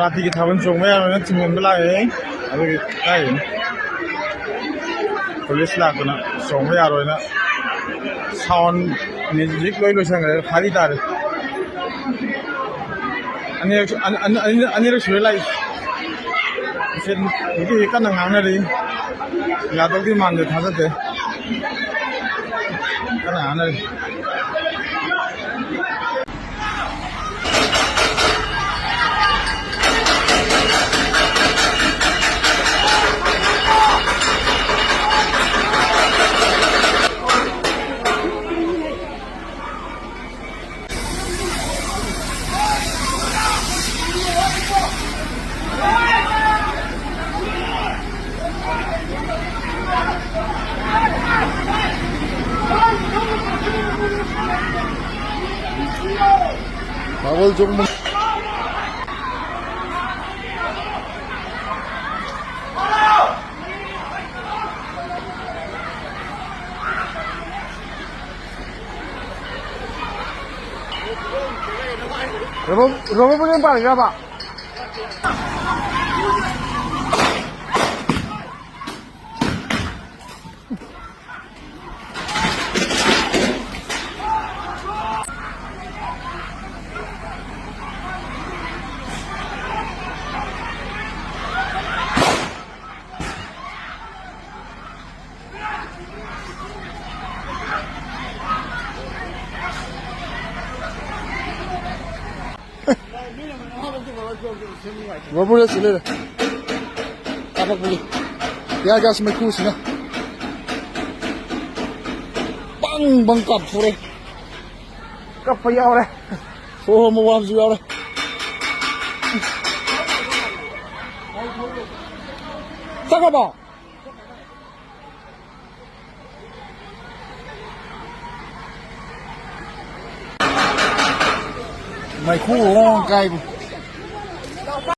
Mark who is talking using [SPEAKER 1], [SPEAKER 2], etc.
[SPEAKER 1] 파티기 답은 정말 증명 몰라요. 아주 가인. 폴리스 나구나. 정말 알아요나. 사운 뮤직 로이로 생각해 파리다르. 아니를 소리라이. 이게 약간 나가네리. 야도기 만데 다섯대. 하나 안 해. 밥을 조금 여러분 보낸 거 아닌가 봐. What will you say? Apa boleh? Dia agak semakin sih, bang bang kap sore, kap payah orang, oh mau wam juga orang. Tak apa. Mày khu long cay